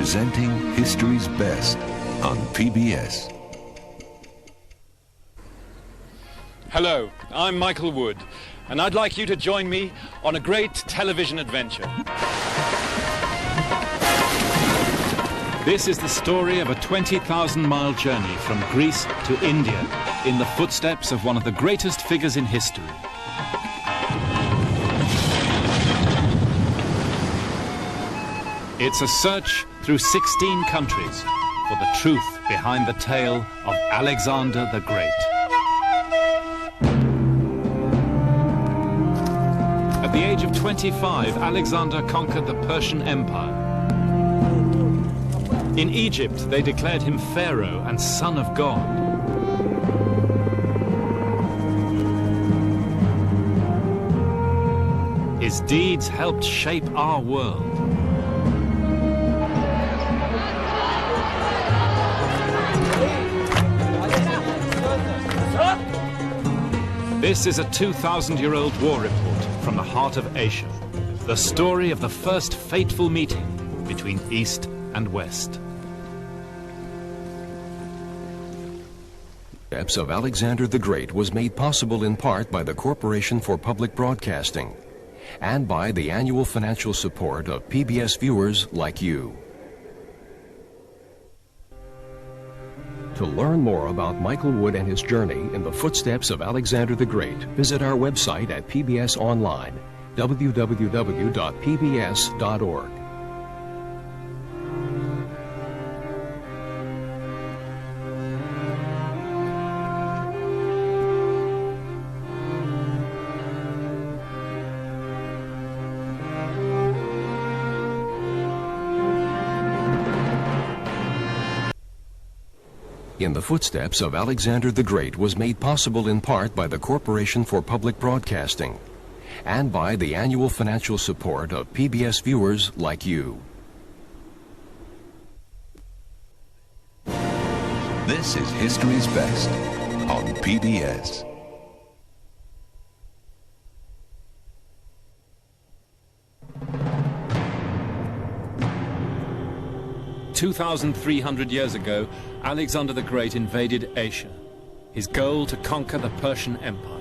presenting history's best on PBS. Hello, I'm Michael Wood, and I'd like you to join me on a great television adventure. This is the story of a 20,000-mile journey from Greece to India in the footsteps of one of the greatest figures in history. It's a search through 16 countries for the truth behind the tale of Alexander the Great. At the age of 25, Alexander conquered the Persian Empire. In Egypt, they declared him Pharaoh and son of God. His deeds helped shape our world. This is a 2,000-year-old war report from the heart of Asia. The story of the first fateful meeting between East and West. The steps of Alexander the Great was made possible in part by the Corporation for Public Broadcasting and by the annual financial support of PBS viewers like you. To learn more about Michael Wood and his journey in the footsteps of Alexander the Great, visit our website at PBS Online, www.pbs.org. In the footsteps of Alexander the Great was made possible in part by the Corporation for Public Broadcasting and by the annual financial support of PBS viewers like you. This is History's Best on PBS. 2,300 years ago, Alexander the Great invaded Asia, his goal to conquer the Persian Empire.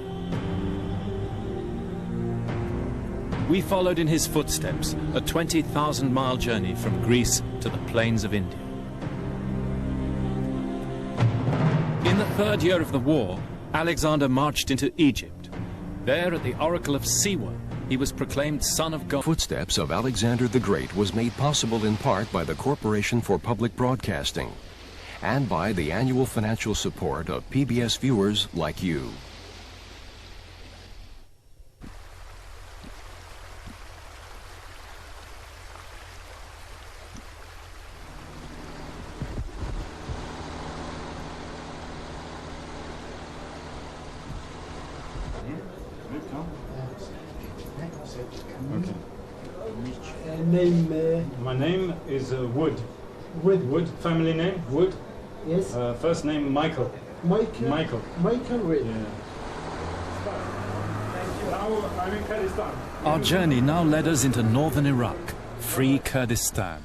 We followed in his footsteps a 20,000-mile journey from Greece to the plains of India. In the third year of the war, Alexander marched into Egypt. There, at the Oracle of Siwa, he was proclaimed son of God. Footsteps of Alexander the Great was made possible in part by the Corporation for Public Broadcasting and by the annual financial support of PBS viewers like you. My name is Wood. Wood. Family name Wood. Yes. First name Michael. Michael Wood. Yeah. Now I'm in Kurdistan. Our journey now led us into northern Iraq, free Kurdistan.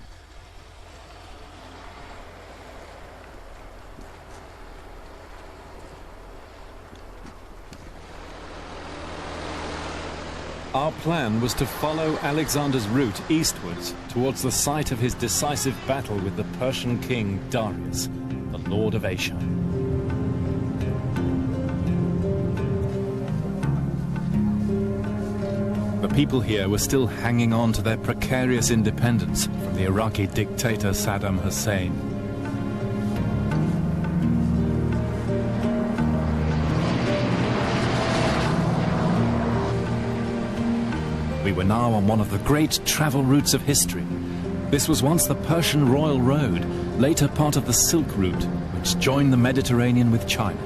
Our plan was to follow Alexander's route eastwards towards the site of his decisive battle with the Persian king Darius, the Lord of Asia. The people here were still hanging on to their precarious independence from the Iraqi dictator Saddam Hussein. We were now on one of the great travel routes of history. This was once the Persian Royal Road, later part of the Silk Route, which joined the Mediterranean with China.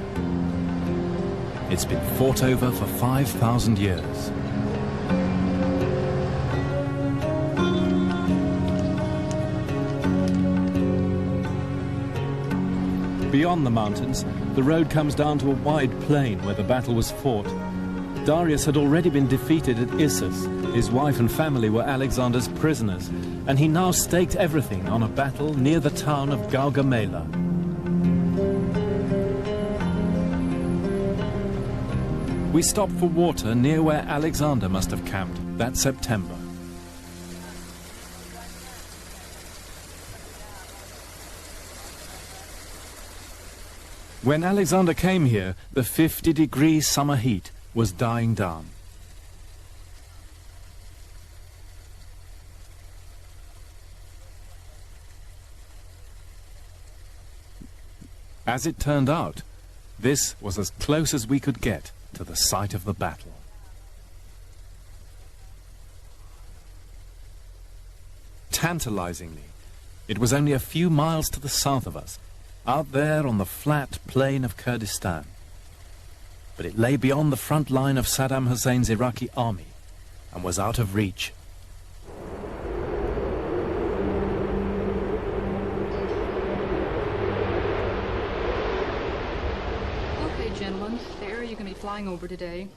It's been fought over for 5,000 years. Beyond the mountains, the road comes down to a wide plain where the battle was fought. Darius had already been defeated at Issus. His wife and family were Alexander's prisoners, and he now staked everything on a battle near the town of Gaugamela. We stopped for water near where Alexander must have camped that September. When Alexander came here, the 50-degree summer heat was dying down. As it turned out, this was as close as we could get to the site of the battle. Tantalizingly, it was only a few miles to the south of us, out there on the flat plain of Kurdistan. But it lay beyond the front line of Saddam Hussein's Iraqi army and was out of reach. Okay, gentlemen, the area you're going to be flying over today.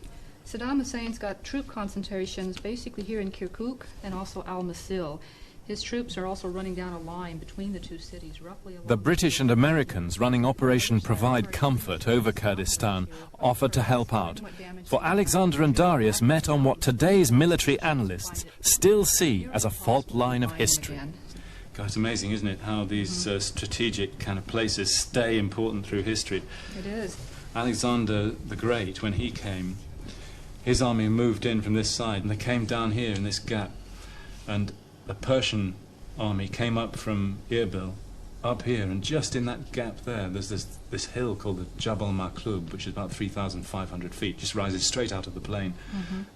Saddam Hussein's got troop concentrations basically here in Kirkuk and also Al-Masil. His troops are also running down a line between the two cities, roughly along The British and Americans running Operation Provide Comfort over Kurdistan offered to help out, for Alexander and Darius met on what today's military analysts still see as a fault line of history. God, it's amazing, isn't it, how these strategic kind of places stay important through history. It is. Alexander the Great, when he came, his army moved in from this side, and they came down here in this gap, and the Persian army came up from Irbil, up here, and just in that gap there, there's this hill called the Jabal Maqlub, which is about 3,500 feet, just rises straight out of the plain,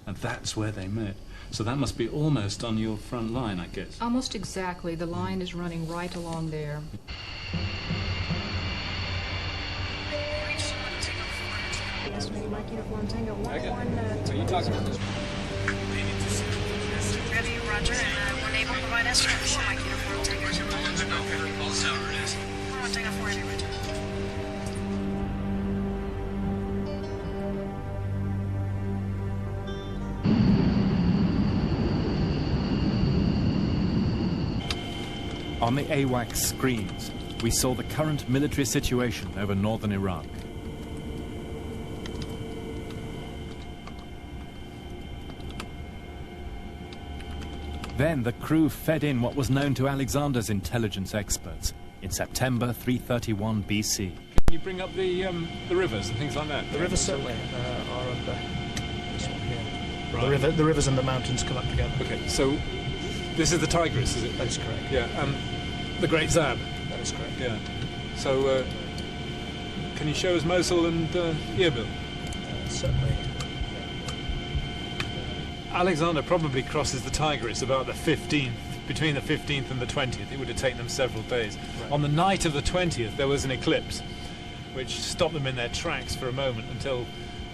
and that's where they met. So that must be almost on your front line, I guess. Almost exactly. The line is running right along there. Mike Uniform Tango 1-1. Are you talking about this? Ready, Roger, and we're able to provide escort for Mike Uniform Tango 2-1. All sound it is. 1-1 Tango 4, Roger. On the AWACS screens, we saw the current military situation over northern Iraq. Then the crew fed in what was known to Alexander's intelligence experts in September 331 BC. Can you bring up the rivers and things like that? The rivers certainly are under this one here. Right. The rivers and the mountains come up together. Okay, so this is the Tigris, is it? That is correct. Yeah, the Great Zab. That is correct. Yeah. So, can you show us Mosul and Irbil? Certainly. Alexander probably crosses the Tigris about the 15th, between the 15th and the 20th. It would have taken them several days. Right. On the night of the 20th, there was an eclipse, which stopped them in their tracks for a moment until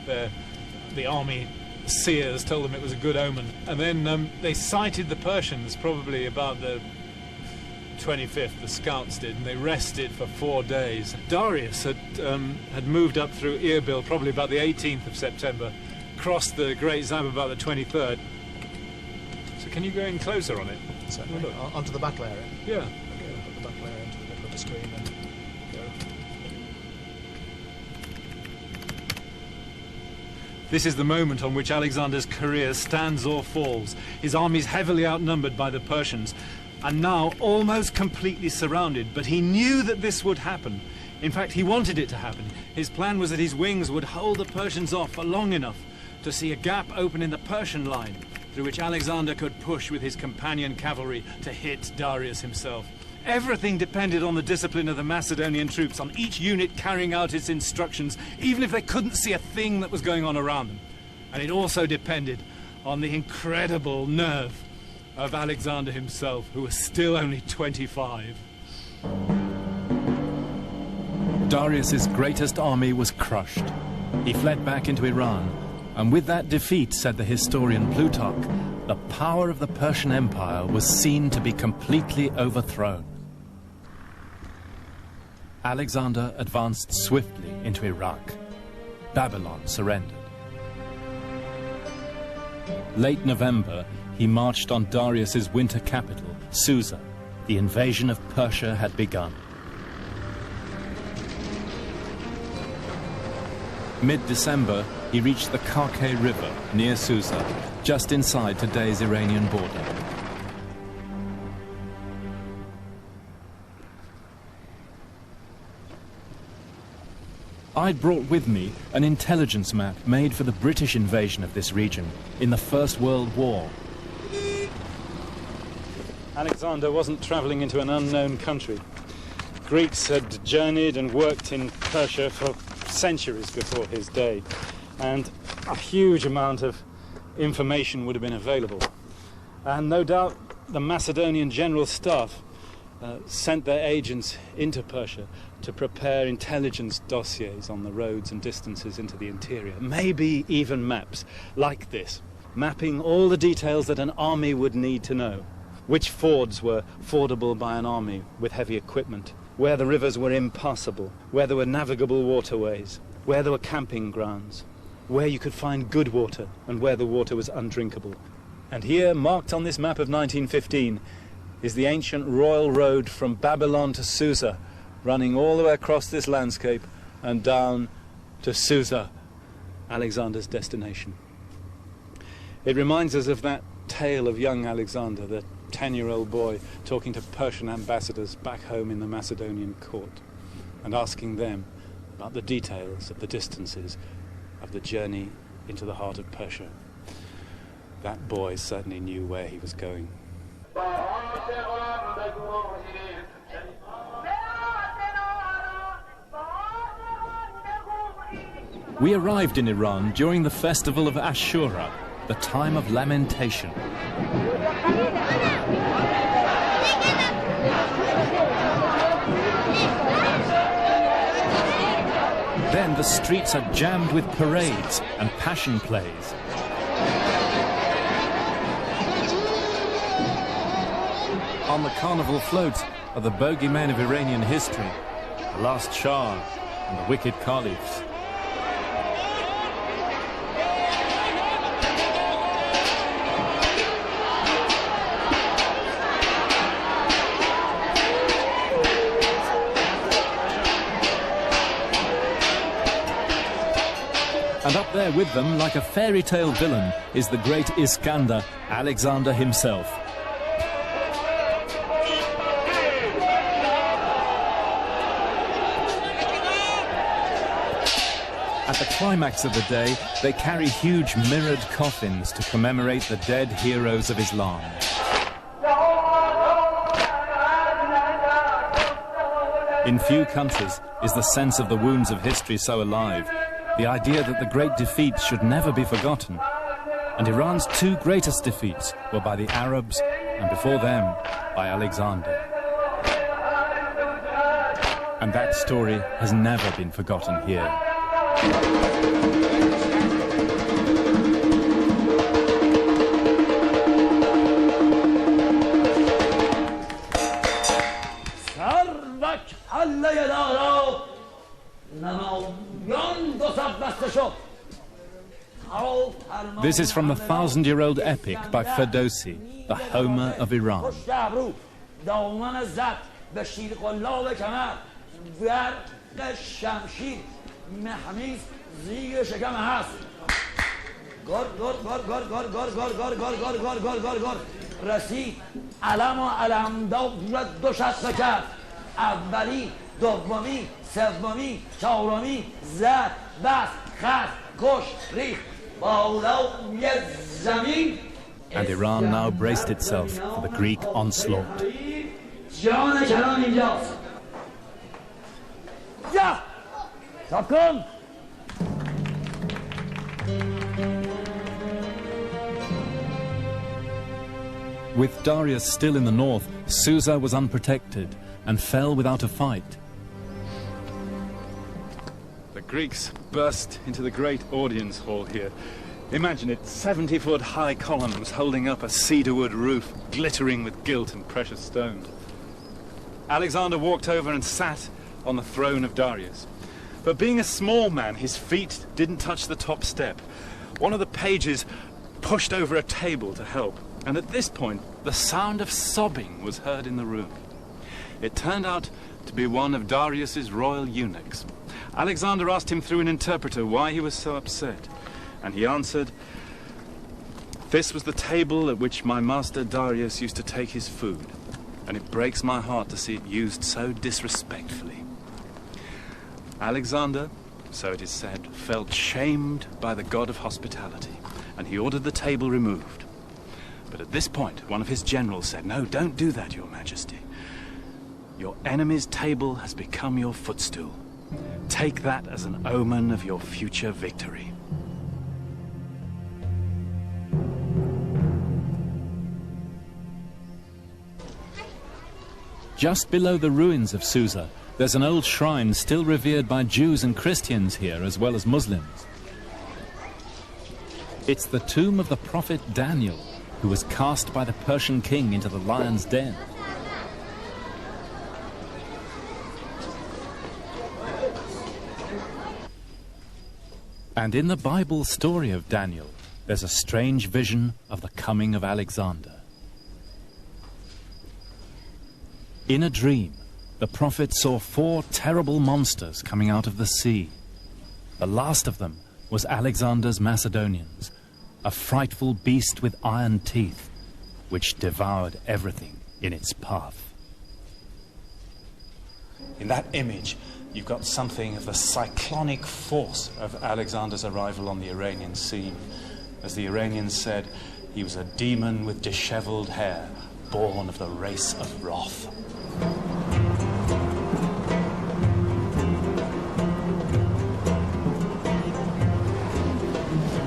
the army seers told them it was a good omen. And then they sighted the Persians probably about the 25th, the scouts did, and they rested for 4 days. Darius had moved up through Irbil probably about the 18th of September, crossed the Great Zab about the 23rd. So can you go in closer on it? Certainly. Onto the battle area. Yeah. Okay, we'll put the battle area into the middle of the screen and go. This is the moment on which Alexander's career stands or falls. His army's heavily outnumbered by the Persians, and now almost completely surrounded, but he knew that this would happen. In fact, he wanted it to happen. His plan was that his wings would hold the Persians off for long enough to see a gap open in the Persian line, through which Alexander could push with his companion cavalry to hit Darius himself. Everything depended on the discipline of the Macedonian troops, on each unit carrying out its instructions, even if they couldn't see a thing that was going on around them. And it also depended on the incredible nerve of Alexander himself, who was still only 25. Darius's greatest army was crushed. He fled back into Iran, and with that defeat, said the historian Plutarch, the power of the Persian Empire was seen to be completely overthrown. Alexander advanced swiftly into Iraq. Babylon surrendered. Late November, he marched on Darius's winter capital, Susa. The invasion of Persia had begun. Mid-December, he reached the Karkay River near Susa, just inside today's Iranian border. I'd brought with me an intelligence map made for the British invasion of this region in the First World War. Alexander wasn't travelling into an unknown country. Greeks had journeyed and worked in Persia for centuries before his day, and a huge amount of information would have been available. And no doubt the Macedonian general staff sent their agents into Persia to prepare intelligence dossiers on the roads and distances into the interior. Maybe even maps like this, mapping all the details that an army would need to know. Which fords were fordable by an army with heavy equipment, where the rivers were impassable, where there were navigable waterways, where there were camping grounds, where you could find good water and where the water was undrinkable. And here, marked on this map of 1915, is the ancient royal road from Babylon to Susa, running all the way across this landscape and down to Susa, Alexander's destination. It reminds us of that tale of young Alexander, the 10-year-old boy talking to Persian ambassadors back home in the Macedonian court and asking them about the details of the distances of the journey into the heart of Persia. That boy certainly knew where he was going. We arrived in Iran during the festival of Ashura, the time of lamentation. Then the streets are jammed with parades and passion plays. On the carnival floats are the bogeymen of Iranian history, the last Shah and the wicked caliphs. And up there with them, like a fairy tale villain, is the great Iskander, Alexander himself. At the climax of the day, they carry huge mirrored coffins to commemorate the dead heroes of Islam. In few countries is the sense of the wounds of history so alive, the idea that the great defeats should never be forgotten. And Iran's two greatest defeats were by the Arabs, and before them, by Alexander. And that story has never been forgotten here. This is from the 1,000-year-old epic by Ferdowsi, the Homer of Iran. And Iran now braced itself for the Greek onslaught. With Darius still in the north, Susa was unprotected and fell without a fight. The Greeks burst into the great audience hall here. Imagine it, 70-foot high columns holding up a cedarwood roof, glittering with gilt and precious stones. Alexander walked over and sat on the throne of Darius. But being a small man, his feet didn't touch the top step. One of the pages pushed over a table to help, and at this point, the sound of sobbing was heard in the room. It turned out to be one of Darius's royal eunuchs. Alexander asked him through an interpreter why he was so upset, and he answered, "This was the table at which my master Darius used to take his food, and it breaks my heart to see it used so disrespectfully." Alexander, so it is said, felt shamed by the god of hospitality, and he ordered the table removed. But at this point, one of his generals said, "No, don't do that, Your Majesty. Your enemy's table has become your footstool. Take that as an omen of your future victory." Just below the ruins of Susa, there's an old shrine still revered by Jews and Christians here, as well as Muslims. It's the tomb of the prophet Daniel, who was cast by the Persian king into the lion's den. And in the Bible story of Daniel, there's a strange vision of the coming of Alexander. In a dream, the prophet saw 4 terrible monsters coming out of the sea. The last of them was Alexander's Macedonians, a frightful beast with iron teeth, which devoured everything in its path. In that image, you've got something of the cyclonic force of Alexander's arrival on the Iranian scene. As the Iranians said, he was a demon with disheveled hair, born of the race of wrath.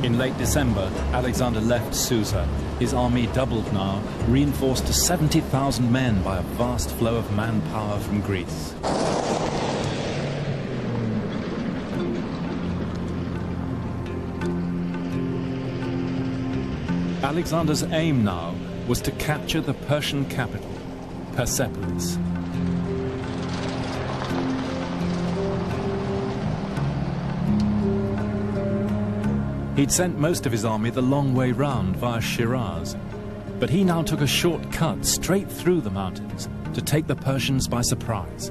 In late December, Alexander left Susa. His army doubled now, reinforced to 70,000 men by a vast flow of manpower from Greece. Alexander's aim now was to capture the Persian capital, Persepolis. He'd sent most of his army the long way round via Shiraz, but he now took a short cut straight through the mountains to take the Persians by surprise.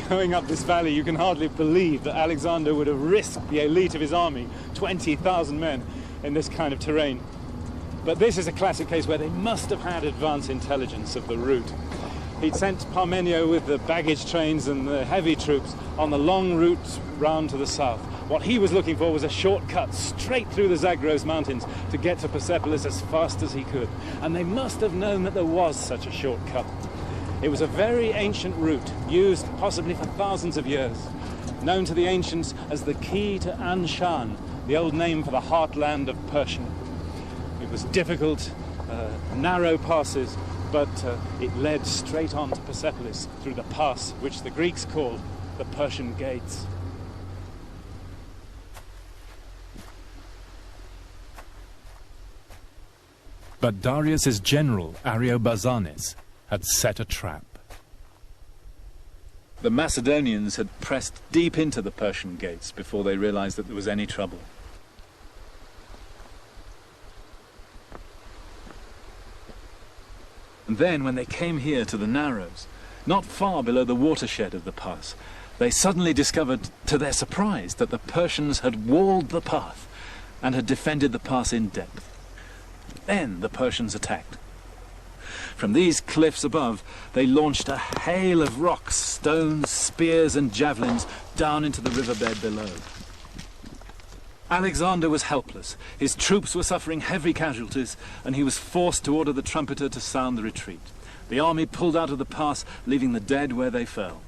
Going up this valley, you can hardly believe that Alexander would have risked the elite of his army, 20,000 men, in this kind of terrain. But this is a classic case where they must have had advance intelligence of the route. He'd sent Parmenio with the baggage trains and the heavy troops on the long route round to the south. What he was looking for was a shortcut straight through the Zagros mountains to get to Persepolis as fast as he could. And they must have known that there was such a shortcut. It was a very ancient route, used possibly for thousands of years, known to the ancients as the Key to Anshan, the old name for the heartland of Persia. It was difficult, narrow passes, but it led straight on to Persepolis through the pass which the Greeks called the Persian Gates. But Darius's general, Ariobarzanes, had set a trap. The Macedonians had pressed deep into the Persian gates before they realized that there was any trouble. And then, when they came here to the Narrows, not far below the watershed of the pass, they suddenly discovered, to their surprise, that the Persians had walled the path and had defended the pass in depth. Then the Persians attacked. From these cliffs above, they launched a hail of rocks, stones, spears and javelins down into the riverbed below. Alexander was helpless. His troops were suffering heavy casualties, and he was forced to order the trumpeter to sound the retreat. The army pulled out of the pass, leaving the dead where they fell.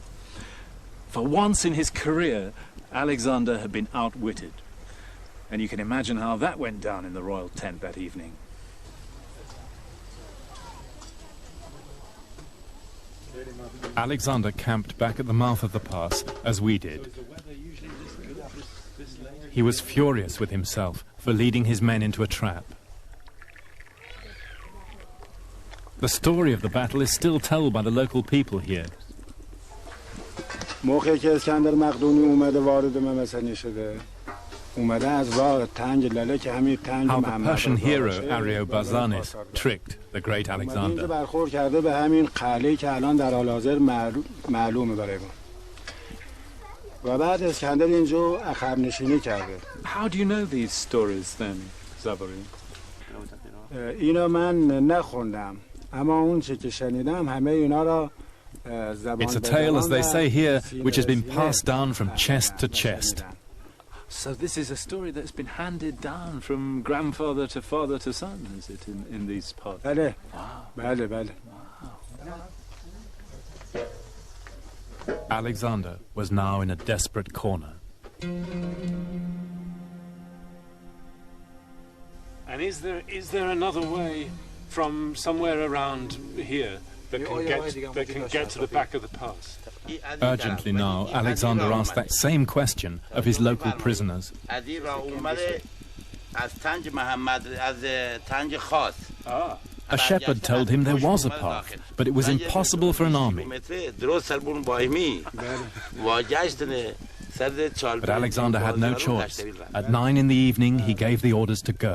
For once in his career, Alexander had been outwitted. And you can imagine how that went down in the royal tent that evening. Alexander camped back at the mouth of the pass, as we did. He was furious with himself for leading his men into a trap. The story of the battle is still told by the local people here. موقعی که اسکندر مقدونی اومده وارد ممسنی شده اومده از راه تنگ لله که همین تنگ How the محمد Persian hero Ariobarzanes tricked the great اینجا Alexander. برخورد کرده به همین قلعه‌ای که الان در حال حاضر معلومه برای ما و بعد اسکندر اینجا عقب‌نشینی کرده. How do you know these stories then, Zavary? اینا من نخوندم اما اون چه که شنیدم همه اینا را It's a tale, as they say here, which has been passed down from chest to chest. So this is a story that's been handed down from grandfather to father to son, is it, in these parts? بله بله بله. Alexander was now in a desperate corner. And is there another way from somewhere around here that can get to the back of the pass? Urgently now, Alexander asked that same question of his local prisoners. A shepherd told him there was a path, but it was impossible for an army. But Alexander had no choice. At 9 in the evening, he gave the orders to go.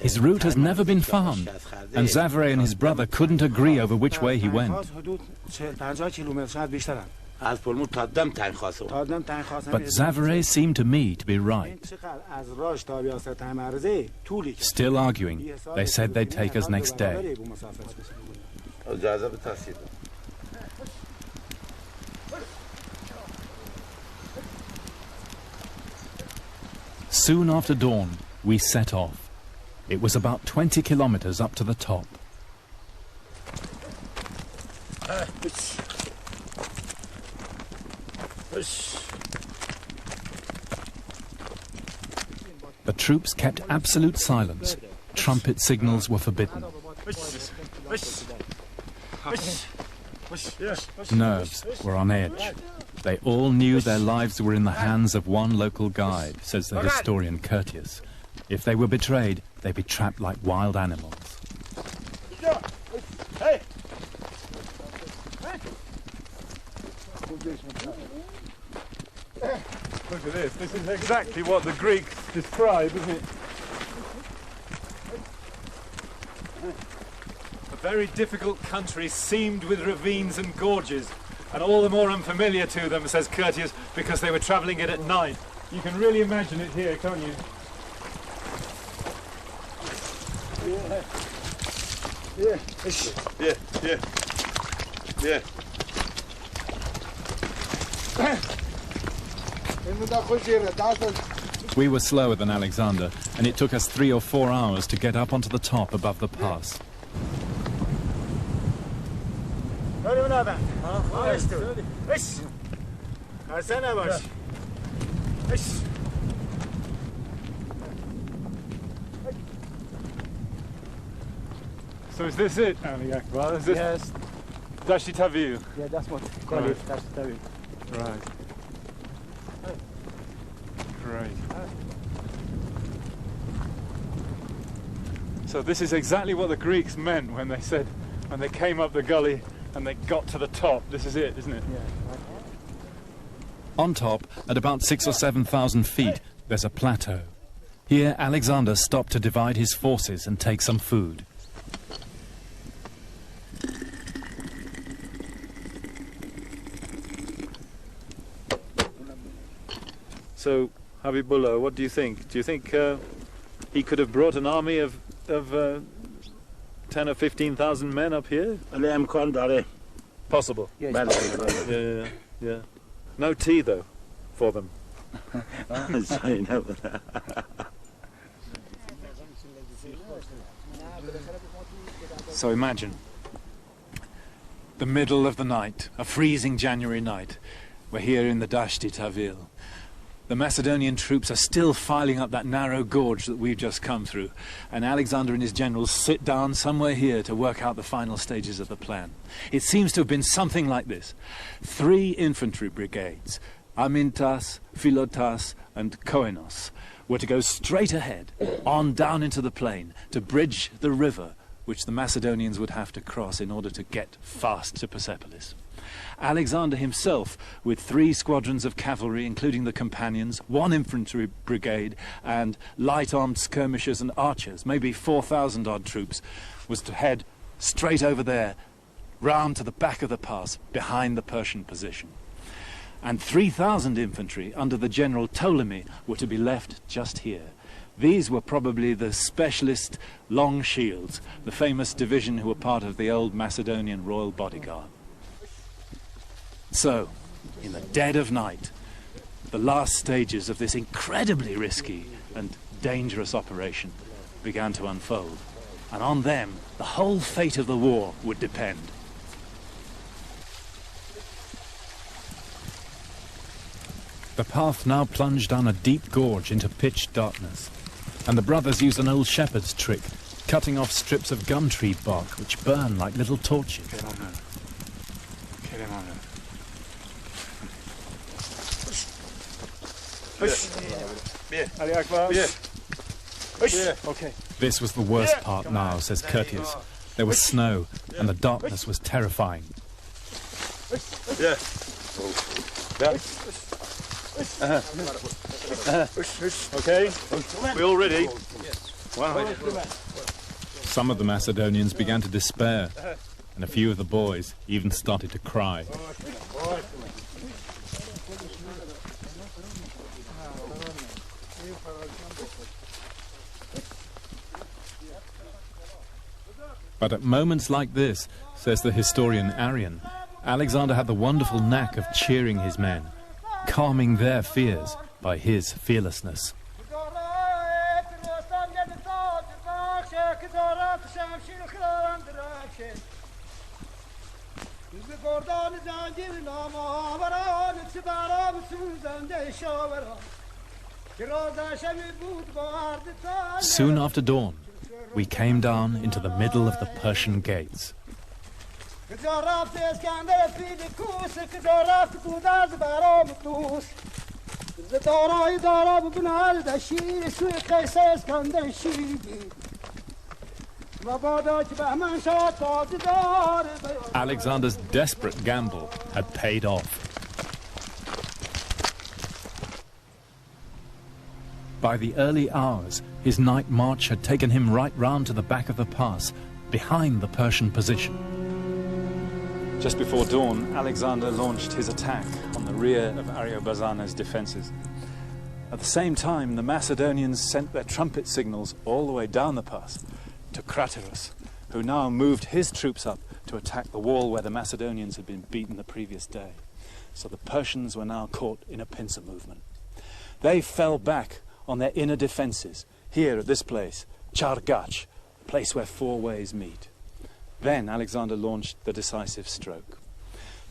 His route has never been found, and Zavary and his brother couldn't agree over which way he went. But Zavary seemed to me to be right. Still arguing, they said they'd take us next day. Soon after dawn, we set off. It was about 20 kilometers up to the top. The troops kept absolute silence. Trumpet signals were forbidden. Nerves were on edge. They all knew their lives were in the hands of one local guide, says the historian Curtius. If they were betrayed, they'd be trapped like wild animals. Look at this. This is exactly what the Greeks describe, isn't it? A very difficult country seamed with ravines and gorges, and all the more unfamiliar to them, says Curtius, because they were travelling it at night. You can really imagine it here, can't you? Yeah. We were slower than Alexander, and it took us 3 or 4 hours to get up onto the top above the pass. So is this it, Ali Akbar? Is this Yes. Dashti Tavil? Yeah, that's what they call it. That's the Right. Great. So this is exactly what the Greeks meant when they said, when they came up the gully and they got to the top. This is it, isn't it? Yeah. On top, at about 6,000 or 7,000 feet, there's a plateau. Here, Alexander stopped to divide his forces and take some food. So, Habibullah, what do you think? Do you think he could have brought an army of 10 or 15,000 men up here? Possible. Yeah. No tea, though, for them. So imagine the middle of the night, a freezing January night. We're here in the Dashti Tavil. The Macedonian troops are still filing up that narrow gorge that we've just come through, and Alexander and his generals sit down somewhere here to work out the final stages of the plan. It seems to have been something like this. 3 infantry brigades, Amintas, Philotas and Koinos, were to go straight ahead, on down into the plain, to bridge the river which the Macedonians would have to cross in order to get fast to Persepolis. Alexander himself, with 3 squadrons of cavalry, including the companions, 1 infantry brigade, and light-armed skirmishers and archers, maybe 4,000 odd troops, was to head straight over there, round to the back of the pass, behind the Persian position. And 3,000 infantry under the general Ptolemy were to be left just here. These were probably the specialist Long Shields, the famous division who were part of the old Macedonian royal bodyguard. So, in the dead of night, the last stages of this incredibly risky and dangerous operation began to unfold, and on them the whole fate of the war would depend. The path now plunged down a deep gorge into pitch darkness, and the brothers used an old shepherd's trick, cutting off strips of gum tree bark which burn like little torches. Okay. This was the worst part now, says Curtius. There was snow, and the darkness was terrifying. Okay, we all ready? Some of the Macedonians began to despair, and a few of the boys even started to cry. But at moments like this, says the historian Arrian, Alexander had the wonderful knack of cheering his men, calming their fears by his fearlessness. Soon after dawn, we came down into the middle of the Persian gates. Alexander's desperate gamble had paid off. By the early hours, his night march had taken him right round to the back of the pass, behind the Persian position. Just before dawn, Alexander launched his attack on the rear of Ariobarzanes' defences. At the same time, the Macedonians sent their trumpet signals all the way down the pass to Craterus, who now moved his troops up to attack the wall where the Macedonians had been beaten the previous day. So the Persians were now caught in a pincer movement. They fell back on their inner defences, here at this place, Chargach, the place where 4 ways meet. Then Alexander launched the decisive stroke.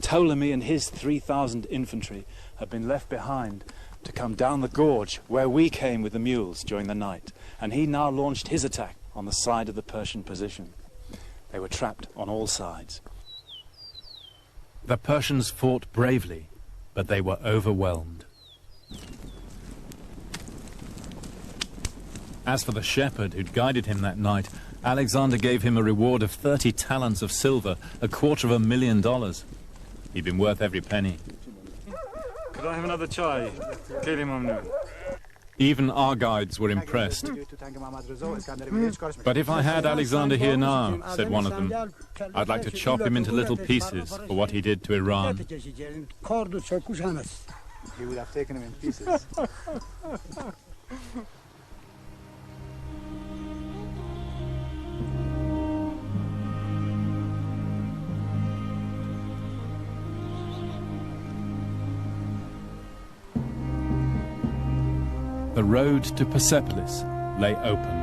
Ptolemy and his 3,000 infantry had been left behind to come down the gorge where we came with the mules during the night, and he now launched his attack on the side of the Persian position. They were trapped on all sides. The Persians fought bravely, but they were overwhelmed. As for the shepherd who'd guided him that night, Alexander gave him a reward of 30 talents of silver, $250,000. He'd been worth every penny. Could I have another chai? Even our guides were impressed. But if I had Alexander here now, said one of them, I'd like to chop him into little pieces for what he did to Iran. He would have taken him in pieces. The road to Persepolis lay open.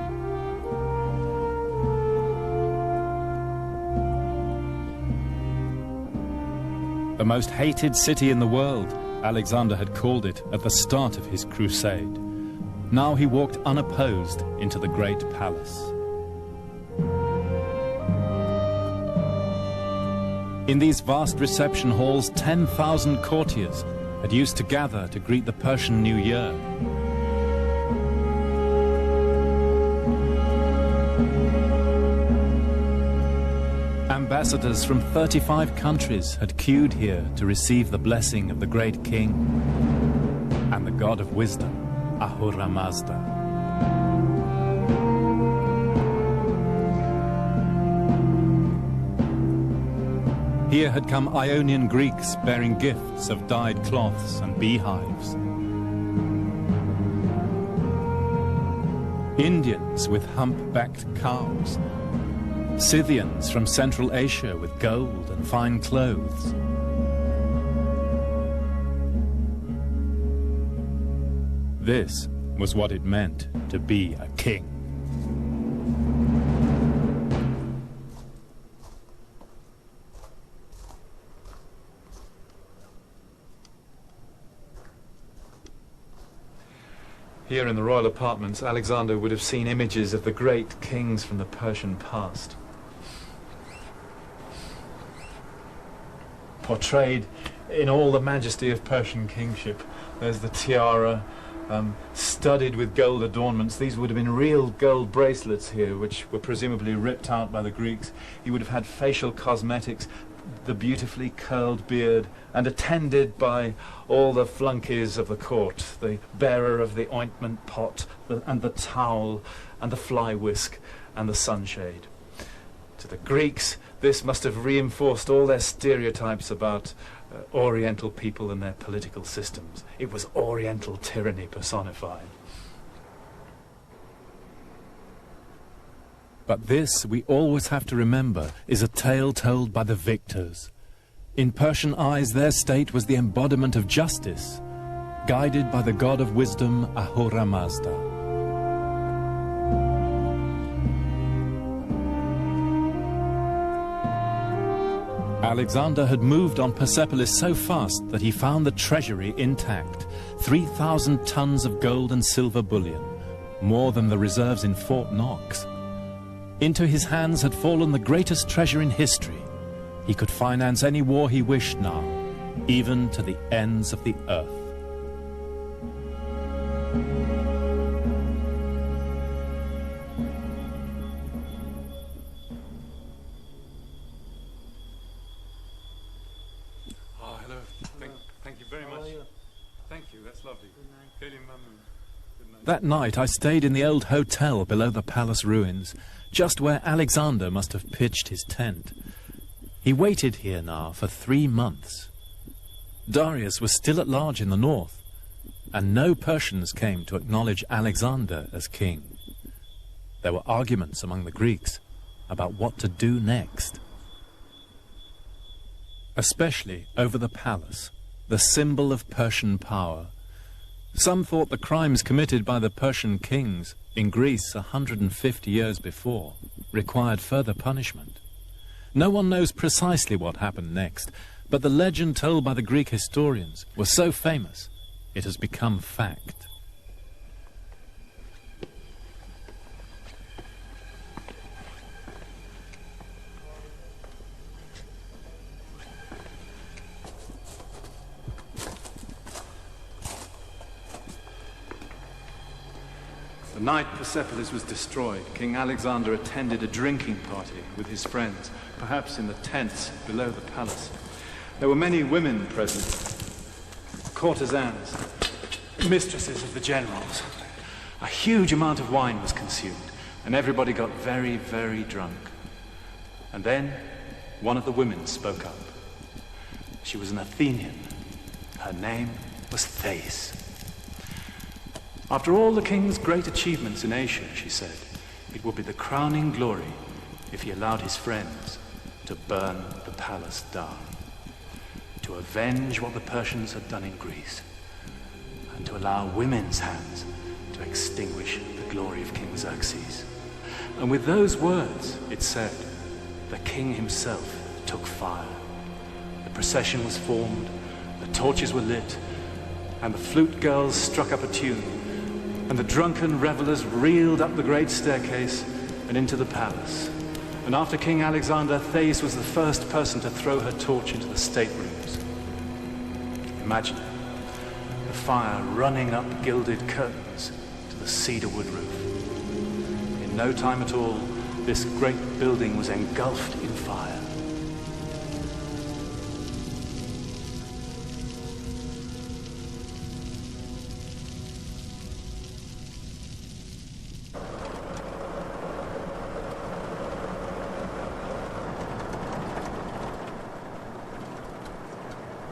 The most hated city in the world, Alexander had called it at the start of his crusade. Now he walked unopposed into the great palace. In these vast reception halls, 10,000 courtiers had used to gather to greet the Persian New Year. Ambassadors from 35 countries had queued here to receive the blessing of the great king and the god of wisdom, Ahura Mazda. Here had come Ionian Greeks bearing gifts of dyed cloths and beehives. Indians with hump-backed cows. Scythians from Central Asia with gold and fine clothes. This was what it meant to be a king. Here in the royal apartments, Alexander would have seen images of the great kings from the Persian past. Portrayed in all the majesty of Persian kingship. There's the tiara, studded with gold adornments. These would have been real gold bracelets here, which were presumably ripped out by the Greeks. He would have had facial cosmetics, the beautifully curled beard, and attended by all the flunkies of the court, the bearer of the ointment pot, and the towel, and the fly whisk, and the sunshade. To the Greeks, this must have reinforced all their stereotypes about Oriental people and their political systems. It was Oriental tyranny personified. But this, we always have to remember, is a tale told by the victors. In Persian eyes, their state was the embodiment of justice, guided by the god of wisdom, Ahura Mazda. Alexander had moved on Persepolis so fast that he found the treasury intact, 3,000 tons of gold and silver bullion, more than the reserves in Fort Knox. Into his hands had fallen the greatest treasure in history. He could finance any war he wished now, even to the ends of the earth. Oh, hello. Thank you very much. Thank you, that's lovely. Good night. That night I stayed in the old hotel below the palace ruins, just where Alexander must have pitched his tent. He waited here now for 3 months. Darius was still at large in the north, and no Persians came to acknowledge Alexander as king. There were arguments among the Greeks about what to do next, especially over the palace, the symbol of Persian power. Some thought the crimes committed by the Persian kings in Greece 150 years before required further punishment. No one knows precisely what happened next, but the legend told by the Greek historians was so famous, it has become fact. The night Persepolis was destroyed, King Alexander attended a drinking party with his friends, perhaps in the tents below the palace. There were many women present, courtesans, mistresses of the generals. A huge amount of wine was consumed, and everybody got very, very drunk. And then one of the women spoke up. She was an Athenian. Her name was Thais. After all the king's great achievements in Asia, she said, it would be the crowning glory if he allowed his friends to burn the palace down, to avenge what the Persians had done in Greece, and to allow women's hands to extinguish the glory of King Xerxes. And with those words, it said, the king himself took fire. The procession was formed, the torches were lit, and the flute girls struck up a tune, and the drunken revelers reeled up the great staircase and into the palace. And after King Alexander, Thais was the first person to throw her torch into the staterooms. Imagine the fire running up gilded curtains to the cedarwood roof. In no time at all, this great building was engulfed in fire.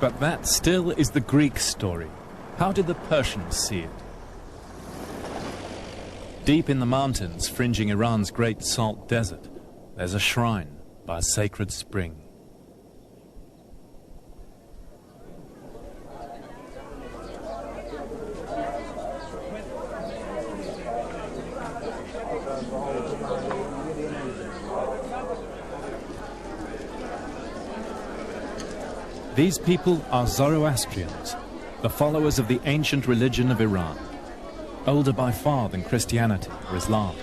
But that still is the Greek story. How did the Persians see it? Deep in the mountains fringing Iran's great salt desert, there's a shrine by a sacred spring. These people are Zoroastrians, the followers of the ancient religion of Iran, older by far than Christianity or Islam.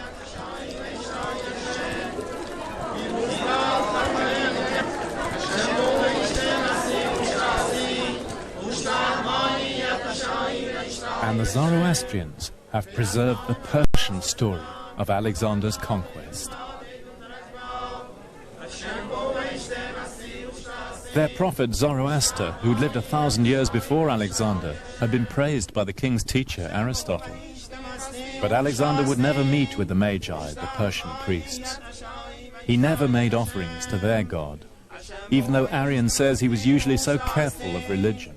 And the Zoroastrians have preserved the Persian story of Alexander's conquest. Their prophet Zoroaster, who'd lived 1,000 years before Alexander, had been praised by the king's teacher Aristotle. But Alexander would never meet with the Magi, the Persian priests. He never made offerings to their god, even though Arian says he was usually so careful of religion.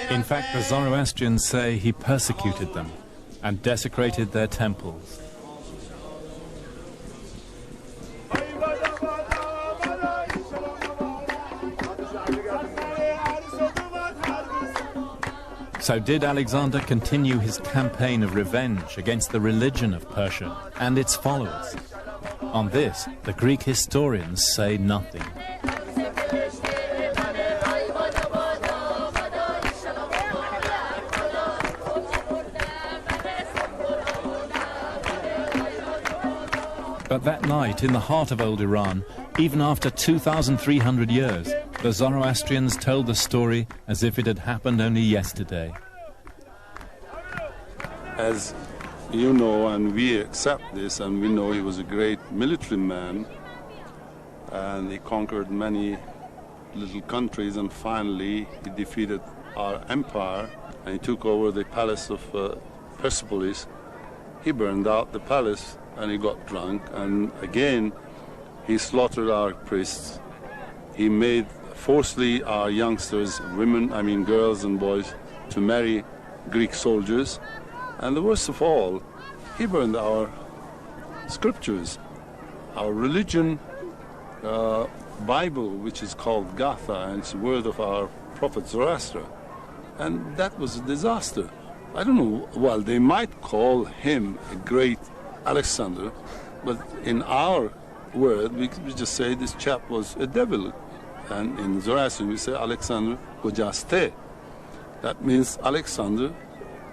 In fact, the Zoroastrians say he persecuted them and desecrated their temples. So did Alexander continue his campaign of revenge against the religion of Persia and its followers? On this, the Greek historians say nothing. But that night, in the heart of old Iran, even after 2,300 years, the Zoroastrians told the story as if it had happened only yesterday. As you know, and we accept this, and we know he was a great military man, and he conquered many little countries, and finally he defeated our empire, and he took over the palace of Persepolis. He burned out the palace, and he got drunk, and again he slaughtered our priests. He made forcibly our youngsters, girls and boys, to marry Greek soldiers. And the worst of all, he burned our scriptures, our religion, Bible, which is called Gatha, and it's the word of our prophet Zoroaster. And that was a disaster. I don't know, well, they might call him a great Alexander, but in our word, we just say this chap was a devil. And in Zoroastrian, we say Alexander Gojaste. That means Alexander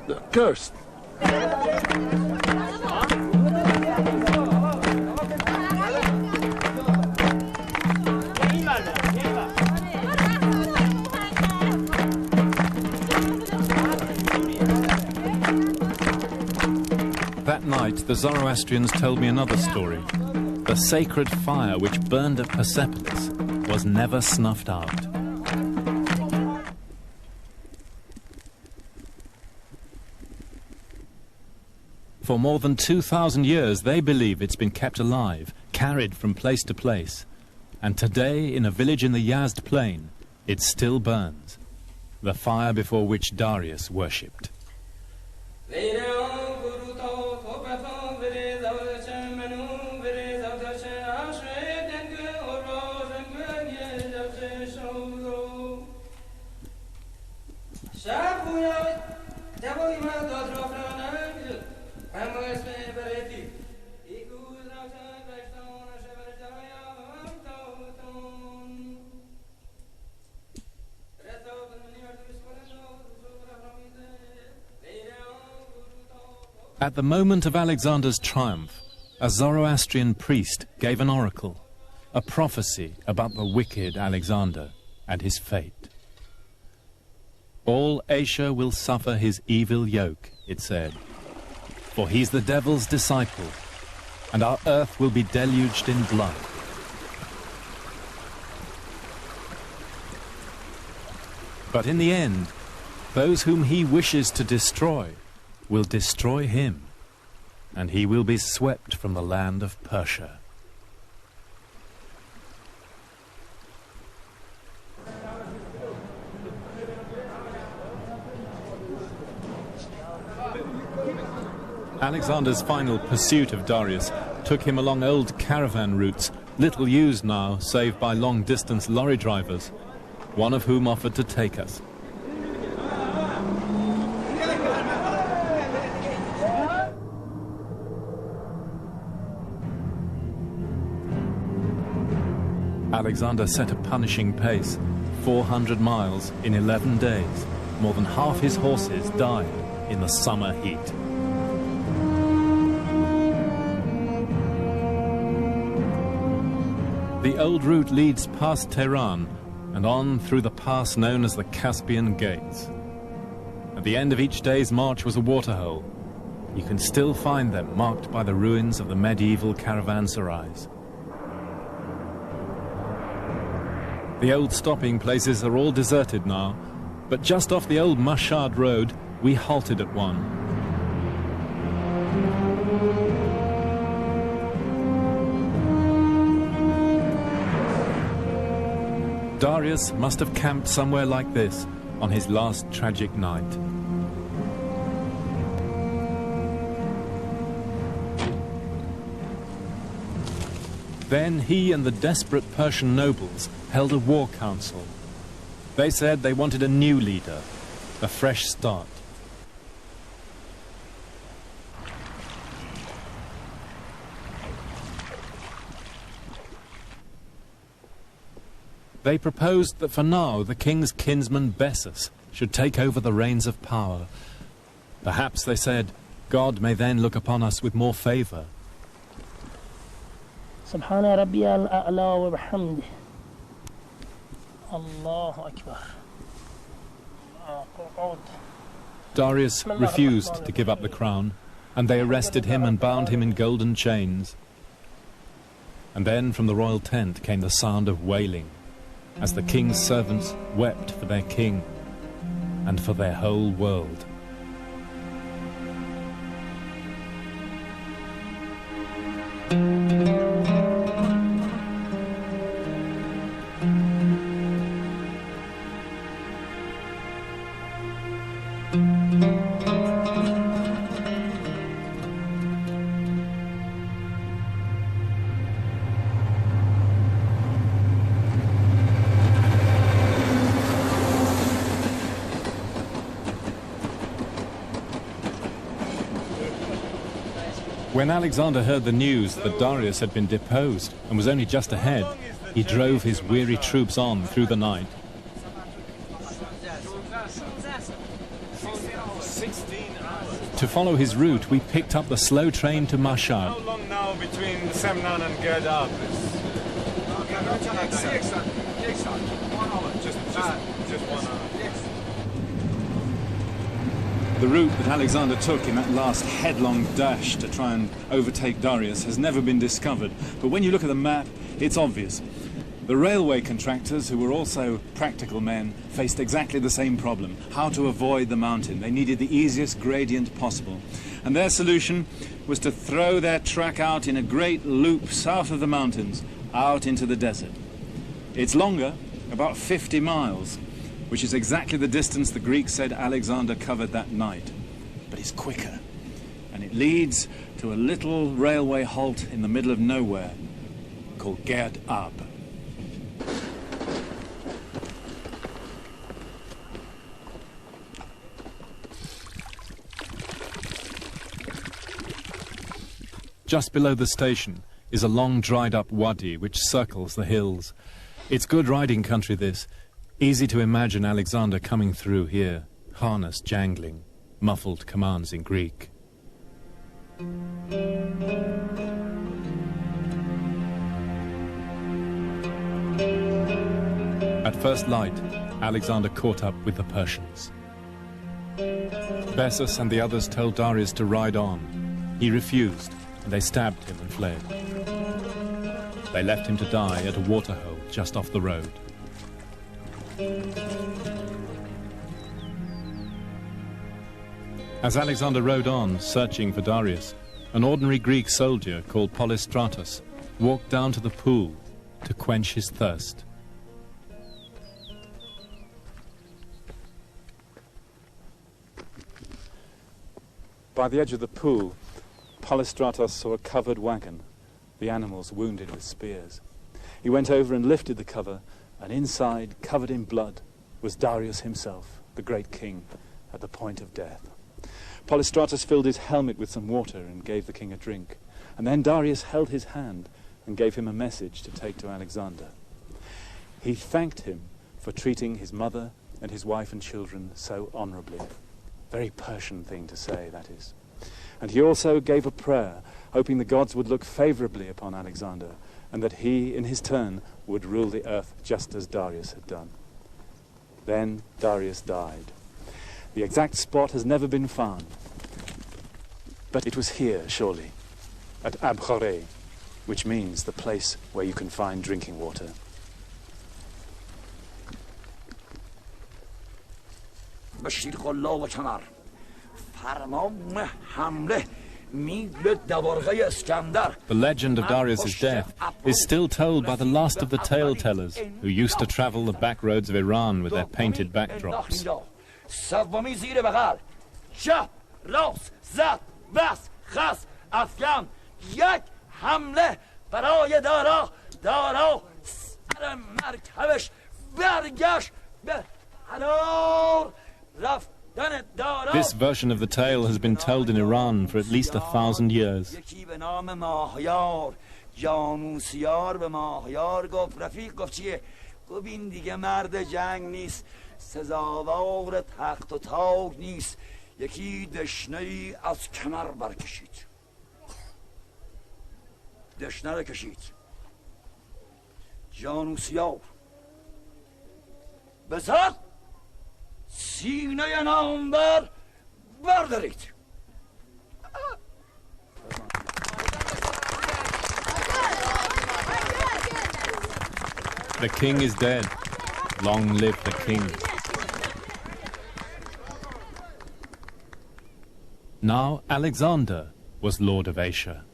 the cursed. That night, the Zoroastrians told me another story. The sacred fire which burned at Persepolis was never snuffed out. For more than 2,000 years, they believe it's been kept alive, carried from place to place. And today, in a village in the Yazd plain, it still burns. The fire before which Darius worshipped. At the moment of Alexander's triumph, a Zoroastrian priest gave an oracle, a prophecy about the wicked Alexander and his fate. All Asia will suffer his evil yoke, it said, for he's the devil's disciple, and our earth will be deluged in blood. But in the end, those whom he wishes to destroy will destroy him, and he will be swept from the land of Persia. Alexander's final pursuit of Darius took him along old caravan routes, little used now save by long-distance lorry drivers, one of whom offered to take us. Alexander set a punishing pace, 400 miles in 11 days. More than half his horses died in the summer heat. The old route leads past Tehran and on through the pass known as the Caspian Gates. At the end of each day's march was a waterhole. You can still find them marked by the ruins of the medieval caravanserais. The old stopping places are all deserted now, but just off the old Mashhad road, we halted at one. Darius must have camped somewhere like this on his last tragic night. Then he and the desperate Persian nobles held a war council. They said they wanted a new leader, a fresh start. They proposed that for now the king's kinsman Bessus should take over the reins of power. Perhaps, they said, God may then look upon us with more favor. Subhana Rabbiyal A'la wa bihamdih. Allahu Akbar. Darius refused to give up the crown, and they arrested him and bound him in golden chains. And then from the royal tent came the sound of wailing, as the king's servants wept for their king and for their whole world. When Alexander heard the news that Darius had been deposed and was only just ahead, he drove his weary troops on through the night. To follow his route, we picked up the slow train to Mashhad. How long now between Semnan and Gerdab? Just 1 hour. The route that Alexander took in that last headlong dash to try and overtake Darius has never been discovered. But when you look at the map, it's obvious. The railway contractors, who were also practical men, faced exactly the same problem: how to avoid the mountain. They needed the easiest gradient possible. And their solution was to throw their track out in a great loop south of the mountains, out into the desert. It's longer, about 50 miles, which is exactly the distance the Greeks said Alexander covered that night. But it's quicker, and it leads to a little railway halt in the middle of nowhere called Gerdab. Just below the station is a long dried-up wadi which circles the hills. It's good riding country, this. Easy to imagine Alexander coming through here, harness jangling, muffled commands in Greek. At first light, Alexander caught up with the Persians. Bessus and the others told Darius to ride on. He refused, and they stabbed him and fled. They left him to die at a waterhole just off the road. As Alexander rode on, searching for Darius, an ordinary Greek soldier called Polystratus walked down to the pool to quench his thirst. By the edge of the pool, Polystratos saw a covered wagon, the animals wounded with spears. He went over and lifted the cover, and inside, covered in blood, was Darius himself, the great king, at the point of death. Polystratus filled his helmet with some water and gave the king a drink, and then Darius held his hand and gave him a message to take to Alexander. He thanked him for treating his mother and his wife and children so honorably. Very Persian thing to say, that is. And he also gave a prayer, hoping the gods would look favorably upon Alexander, and that he, in his turn, would rule the earth just as Darius had done. Then Darius died. The exact spot has never been found, but it was here, surely, at Abkhore, which means the place where you can find drinking water. بشیر قلا و کمر فرمان حمله میل دوارقه اسکندر. The legend of Darius's death is still told by the last of the tale tellers who used to travel the back roads of Iran with their painted backdrops. سومی زیر بغل چپ راست زد بس خس افغان یک حمله برای دارا سر مرکبش برگشت به حرار. This version of the tale has been told in Iran for at least 1,000 years. جانوسیار به ماهیار گفت رفیق گفت چیه؟ گفت این دیگه مرد جنگ نیست، سزاوار تخت و تاج نیست، یکی دشنه ای از کمر برکشید. دشنه رو کشید. جانوسیار بزد سینه نامور بردارید. The king is dead. Long live the king. Now Alexander was lord of Asia.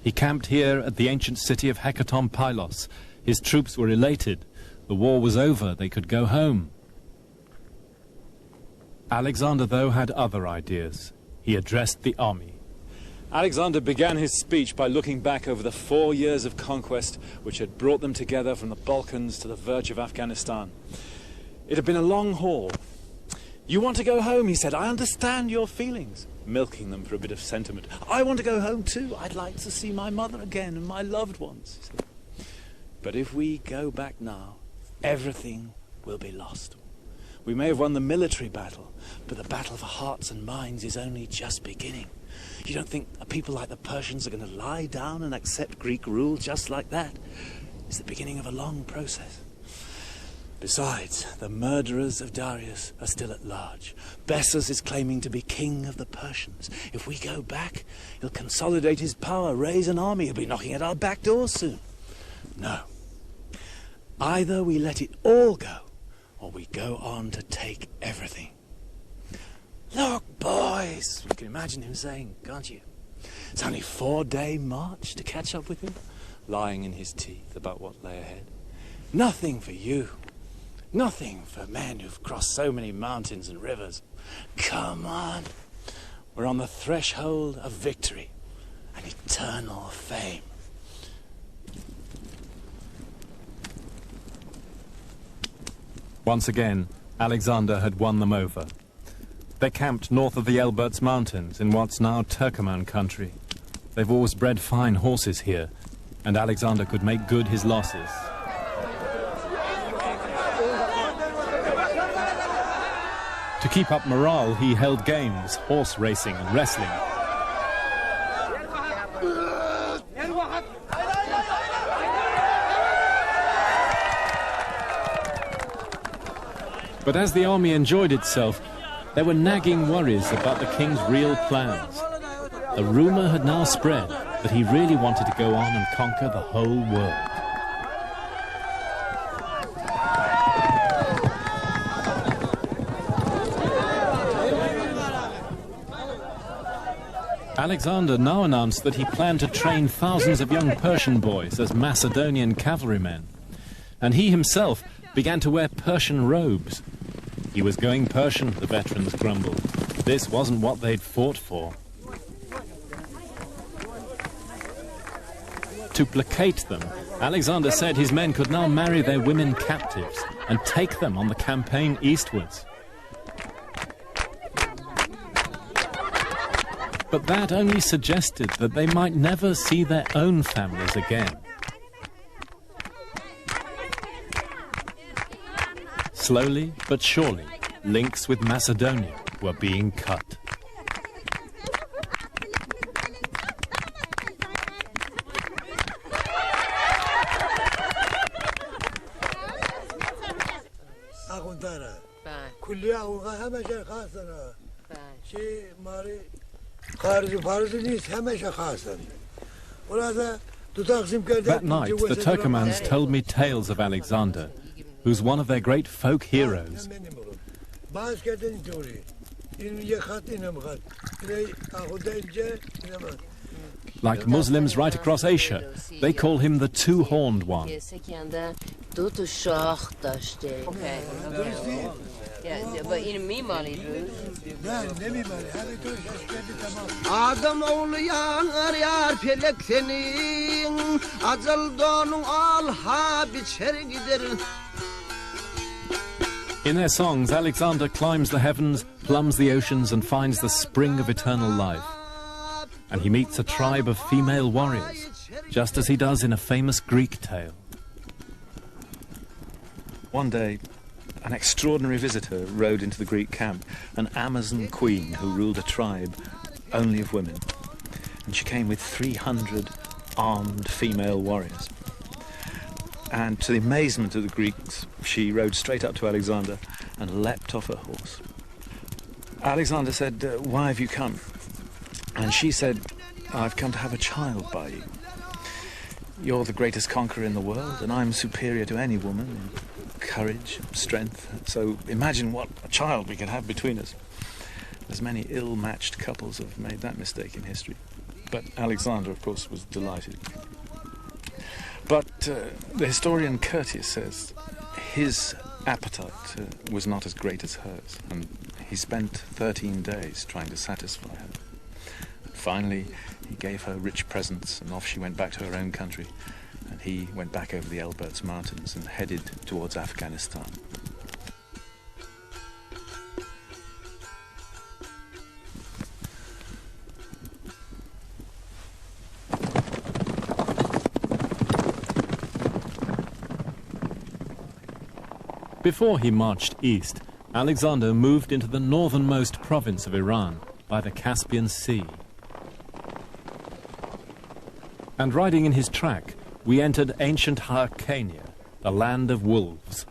He camped here at the ancient city of Hecaton Pylos. His troops were elated. The war was over. They could go home. Alexander, though, had other ideas. He addressed the army. Alexander began his speech by looking back over the 4 years of conquest which had brought them together from the Balkans to the verge of Afghanistan. It had been a long haul. You want to go home, he said. I understand your feelings. Milking them for a bit of sentiment. I want to go home too. I'd like to see my mother again and my loved ones, he said. But if we go back now, everything will be lost. We may have won the military battle, but the battle for hearts and minds is only just beginning. You don't think people like the Persians are going to lie down and accept Greek rule just like that? It's the beginning of a long process. Besides, the murderers of Darius are still at large. Bessus is claiming to be king of the Persians. If we go back, he'll consolidate his power, raise an army. He'll be knocking at our back door soon. No. Either we let it all go, or we go on to take everything. Look, boys, you can imagine him saying, can't you? It's only a 4-day march to catch up with him, lying in his teeth about what lay ahead. Nothing for you. Nothing for men who've crossed so many mountains and rivers. Come on. We're on the threshold of victory and eternal fame. Once again, Alexander had won them over. They camped north of the Elburz Mountains in what's now Turkoman country. They've always bred fine horses here, and Alexander could make good his losses. To keep up morale, he held games, horse racing and wrestling. But as the army enjoyed itself, there were nagging worries about the king's real plans. A rumour had now spread that he really wanted to go on and conquer the whole world. Alexander now announced that he planned to train thousands of young Persian boys as Macedonian cavalrymen, and he himself began to wear Persian robes. He was going Persian, the veterans grumbled. This wasn't what they'd fought for. To placate them, Alexander said his men could now marry their women captives and take them on the campaign eastwards. But that only suggested that they might never see their own families again. Slowly but surely, links with Macedonia were being cut. That night, the Turkomans told me tales of Alexander, who's one of their great folk heroes. Like Muslims right across Asia, they call him the two-horned one. Adam olyan arayar pelek senin Acıl donun al ha biçer gider. In their songs, Alexander climbs the heavens, plumbs the oceans and finds the spring of eternal life. And he meets a tribe of female warriors, just as he does in a famous Greek tale. One day, an extraordinary visitor rode into the Greek camp, an Amazon queen who ruled a tribe only of women. And she came with 300 armed female warriors. And to the amazement of the Greeks, she rode straight up to Alexander and leapt off her horse. Alexander said, "Why have you come?" And she said, "I've come to have a child by you. You're the greatest conqueror in the world, and I'm superior to any woman in courage, strength. So imagine what a child we could have between us." As many ill-matched couples have made that mistake in history. But Alexander, of course, was delighted. But the historian Curtius says his appetite was not as great as hers, and he spent 13 days trying to satisfy her. Finally, he gave her rich presents, and off she went back to her own country, and he went back over the Elburz Mountains and headed towards Afghanistan. Before he marched east, Alexander moved into the northernmost province of Iran, by the Caspian Sea. And riding in his track, we entered ancient Hyrcania, the land of wolves.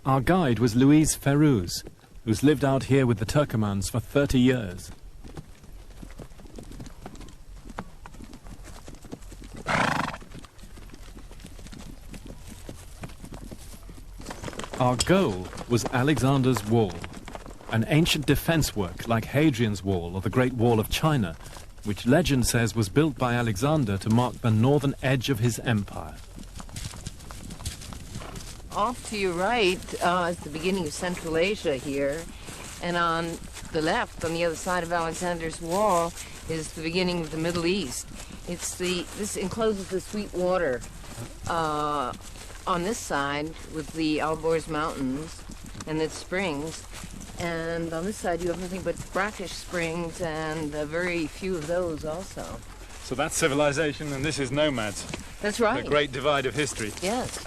Our guide was Louise Ferrouz, who's lived out here with the Turkomans for 30 years. Our goal was Alexander's Wall, an ancient defense work like Hadrian's Wall or the Great Wall of China, which legend says was built by Alexander to mark the northern edge of his empire. Off to your right is the beginning of Central Asia here, and on the left, on the other side of Alexander's Wall, is the beginning of the Middle East. This encloses the Sweet Water on this side with the Elburz Mountains and its springs, And on this side you have nothing but brackish springs, and very few of those also. So that's civilization and this is nomads. That's right. The great divide of history. Yes.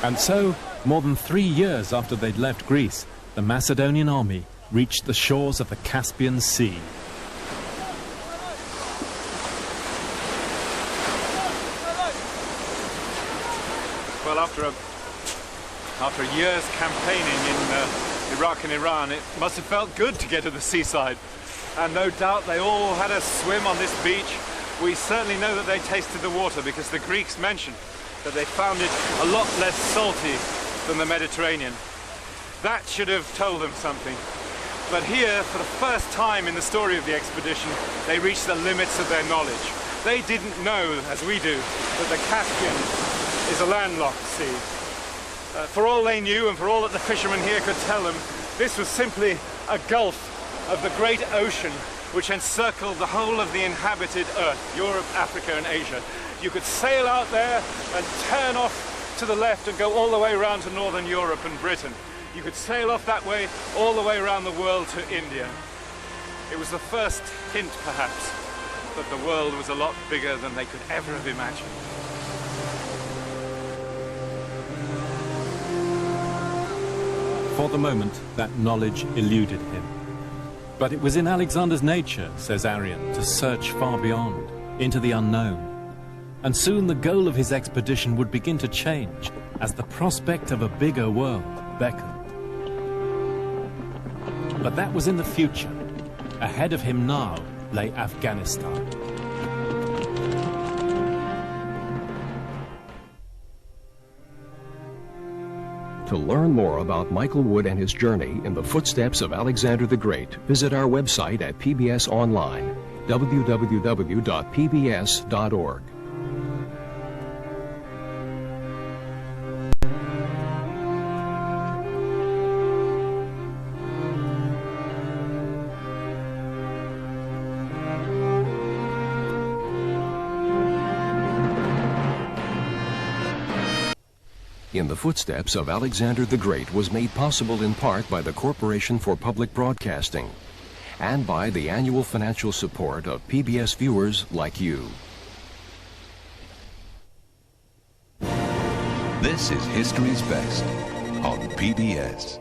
And so, more than 3 years after they'd left Greece, the Macedonian army reached the shores of the Caspian Sea. Well, after a year's campaigning in Iraq and Iran, it must have felt good to get to the seaside. And no doubt they all had a swim on this beach. We certainly know that they tasted the water because the Greeks mentioned that they found it a lot less salty than the Mediterranean. That should have told them something. But here, for the first time in the story of the expedition, they reached the limits of their knowledge. They didn't know, as we do, that the Caspian is a landlocked sea. For all they knew, and for all that the fishermen here could tell them, this was simply a gulf of the great ocean which encircled the whole of the inhabited earth, Europe, Africa, and Asia. You could sail out there and turn off to the left and go all the way around to northern Europe and Britain. You could sail off that way all the way around the world to India. It was the first hint, perhaps, that the world was a lot bigger than they could ever have imagined. For the moment, that knowledge eluded him. But it was in Alexander's nature, says Arrian, to search far beyond, into the unknown. And soon the goal of his expedition would begin to change as the prospect of a bigger world beckoned. But that was in the future. Ahead of him now lay Afghanistan. To learn more about Michael Wood and his journey in the footsteps of Alexander the Great, visit our website at PBS Online, www.pbs.org. In the Footsteps of Alexander the Great was made possible in part by the Corporation for Public Broadcasting and by the annual financial support of PBS viewers like you. This is History's Best on PBS.